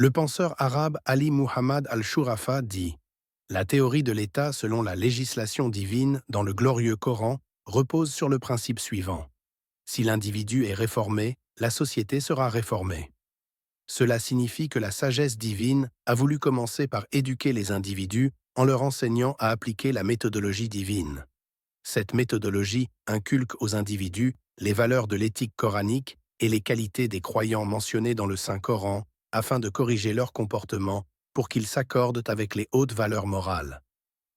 Le penseur arabe Ali Muhammad al-Shurafa dit « La théorie de l'État selon la législation divine dans le glorieux Coran repose sur le principe suivant. Si l'individu est réformé, la société sera réformée. Cela signifie que la sagesse divine a voulu commencer par éduquer les individus en leur enseignant à appliquer la méthodologie divine. Cette méthodologie inculque aux individus les valeurs de l'éthique coranique et les qualités des croyants mentionnés dans le Saint-Coran afin de corriger leur comportement pour qu'ils s'accordent avec les hautes valeurs morales.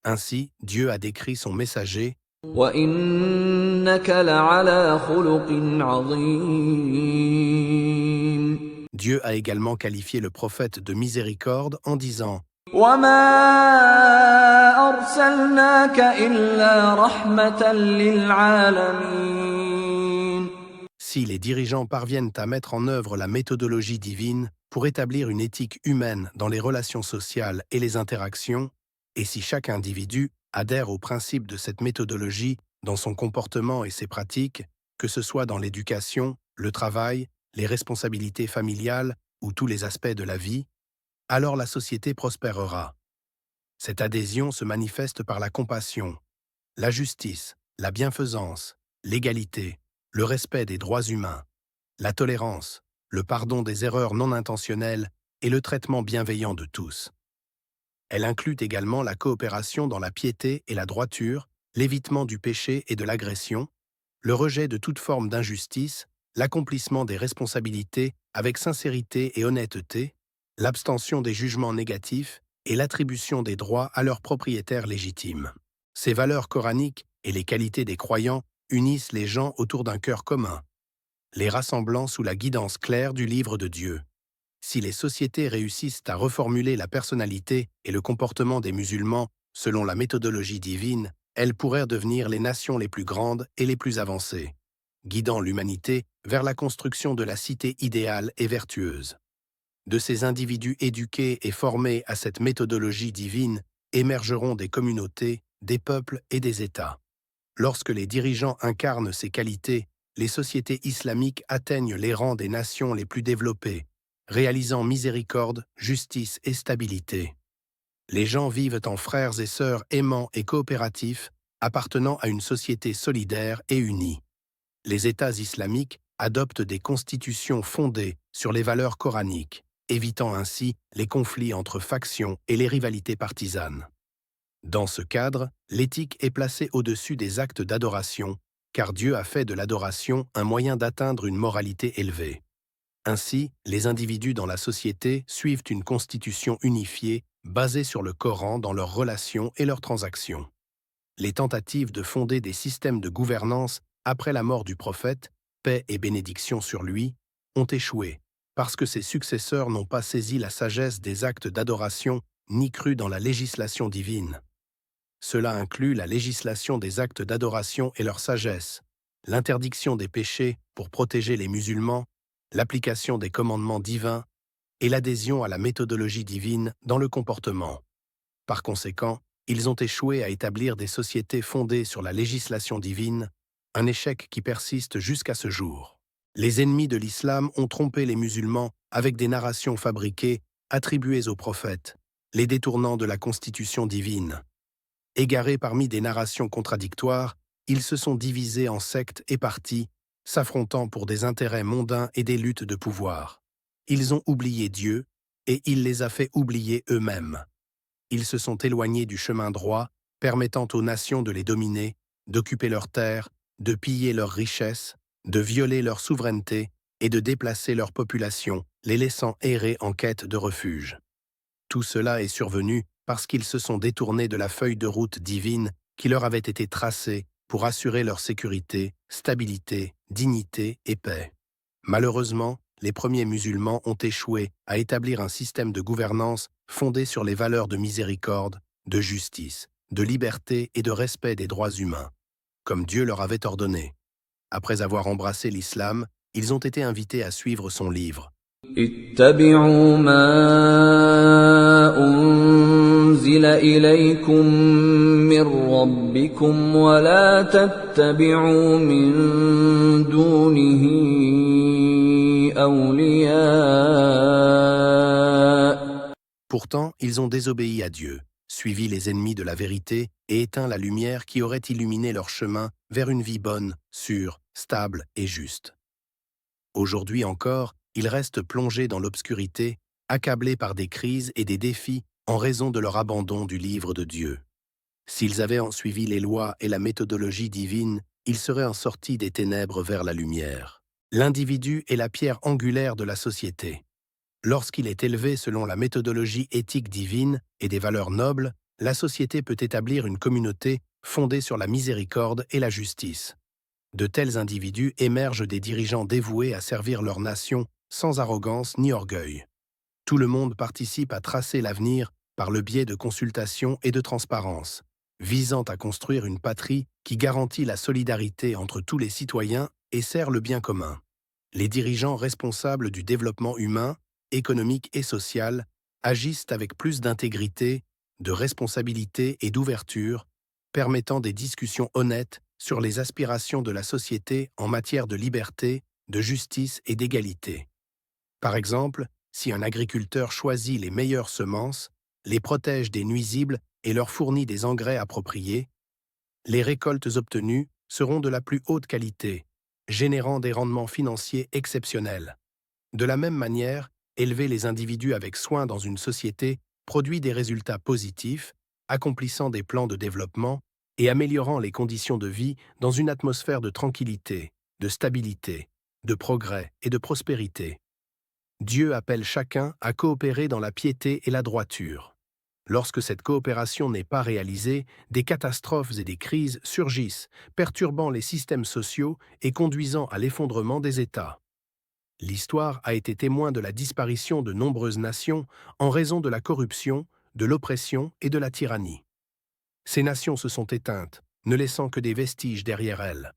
Ainsi, Dieu a décrit son messager وَإِنَّكَ لَعَلَى خُلُقٍ عَظِيمٍ. Dieu a également qualifié le prophète de miséricorde en disant وَمَا أَرْسَلْنَاكَ إِلَّا رَحْمَةً لِلْعَالَمِينَ. Si les dirigeants parviennent à mettre en œuvre la méthodologie divine pour établir une éthique humaine dans les relations sociales et les interactions, et si chaque individu adhère aux principes de cette méthodologie dans son comportement et ses pratiques, que ce soit dans l'éducation, le travail, les responsabilités familiales ou tous les aspects de la vie, alors la société prospérera. Cette adhésion se manifeste par la compassion, la justice, la bienfaisance, l'égalité, le respect des droits humains, la tolérance, le pardon des erreurs non intentionnelles et le traitement bienveillant de tous. Elle inclut également la coopération dans la piété et la droiture, l'évitement du péché et de l'agression, le rejet de toute forme d'injustice, l'accomplissement des responsabilités avec sincérité et honnêteté, l'abstention des jugements négatifs et l'attribution des droits à leurs propriétaires légitimes. Ces valeurs coraniques et les qualités des croyants unissent les gens autour d'un cœur commun, les rassemblant sous la guidance claire du livre de Dieu. Si les sociétés réussissent à reformuler la personnalité et le comportement des musulmans selon la méthodologie divine, elles pourraient devenir les nations les plus grandes et les plus avancées, guidant l'humanité vers la construction de la cité idéale et vertueuse. De ces individus éduqués et formés à cette méthodologie divine émergeront des communautés, des peuples et des États. Lorsque les dirigeants incarnent ces qualités, les sociétés islamiques atteignent les rangs des nations les plus développées, réalisant miséricorde, justice et stabilité. Les gens vivent en frères et sœurs aimants et coopératifs, appartenant à une société solidaire et unie. Les États islamiques adoptent des constitutions fondées sur les valeurs coraniques, évitant ainsi les conflits entre factions et les rivalités partisanes. Dans ce cadre, l'éthique est placée au-dessus des actes d'adoration, car Dieu a fait de l'adoration un moyen d'atteindre une moralité élevée. Ainsi, les individus dans la société suivent une constitution unifiée basée sur le Coran dans leurs relations et leurs transactions. Les tentatives de fonder des systèmes de gouvernance après la mort du prophète, paix et bénédiction sur lui, ont échoué, parce que ses successeurs n'ont pas saisi la sagesse des actes d'adoration ni cru dans la législation divine. Cela inclut la législation des actes d'adoration et leur sagesse, l'interdiction des péchés pour protéger les musulmans, l'application des commandements divins et l'adhésion à la méthodologie divine dans le comportement. Par conséquent, ils ont échoué à établir des sociétés fondées sur la législation divine, un échec qui persiste jusqu'à ce jour. Les ennemis de l'islam ont trompé les musulmans avec des narrations fabriquées, attribuées aux prophètes, les détournant de la constitution divine. Égarés parmi des narrations contradictoires, ils se sont divisés en sectes et partis, s'affrontant pour des intérêts mondains et des luttes de pouvoir. Ils ont oublié Dieu, et il les a fait oublier eux-mêmes. Ils se sont éloignés du chemin droit, permettant aux nations de les dominer, d'occuper leurs terres, de piller leurs richesses, de violer leur souveraineté et de déplacer leur population, les laissant errer en quête de refuge. Tout cela est survenu parce qu'ils se sont détournés de la feuille de route divine qui leur avait été tracée pour assurer leur sécurité, stabilité, dignité et paix. Malheureusement, les premiers musulmans ont échoué à établir un système de gouvernance fondé sur les valeurs de miséricorde, de justice, de liberté et de respect des droits humains, comme Dieu leur avait ordonné. Après avoir embrassé l'islam, ils ont été invités à suivre son livre. اتبعوا ما أنزل إليكم من ربكم ولا تتبعوا من دونه أولياء Pourtant, ils ont désobéi à Dieu, suivi les ennemis de la vérité et éteint la lumière qui aurait illuminé leur chemin vers une vie bonne, sûre, stable et juste. Aujourd'hui encore, ils restent plongés dans l'obscurité, accablés par des crises et des défis en raison de leur abandon du livre de Dieu. S'ils avaient en suivi les lois et la méthodologie divine, ils seraient en sortis des ténèbres vers la lumière. L'individu est la pierre angulaire de la société. Lorsqu'il est élevé selon la méthodologie éthique divine et des valeurs nobles, la société peut établir une communauté fondée sur la miséricorde et la justice. De tels individus émergent des dirigeants dévoués à servir leur nation sans arrogance ni orgueil. Tout le monde participe à tracer l'avenir par le biais de consultations et de transparence, visant à construire une patrie qui garantit la solidarité entre tous les citoyens et sert le bien commun. Les dirigeants responsables du développement humain, économique et social agissent avec plus d'intégrité, de responsabilité et d'ouverture, permettant des discussions honnêtes sur les aspirations de la société en matière de liberté, de justice et d'égalité. Par exemple, si un agriculteur choisit les meilleures semences, les protège des nuisibles et leur fournit des engrais appropriés, les récoltes obtenues seront de la plus haute qualité, générant des rendements financiers exceptionnels. De la même manière, élever les individus avec soin dans une société produit des résultats positifs, accomplissant des plans de développement et améliorant les conditions de vie dans une atmosphère de tranquillité, de stabilité, de progrès et de prospérité. Dieu appelle chacun à coopérer dans la piété et la droiture. Lorsque cette coopération n'est pas réalisée, des catastrophes et des crises surgissent, perturbant les systèmes sociaux et conduisant à l'effondrement des États. L'histoire a été témoin de la disparition de nombreuses nations en raison de la corruption, de l'oppression et de la tyrannie. Ces nations se sont éteintes, ne laissant que des vestiges derrière elles.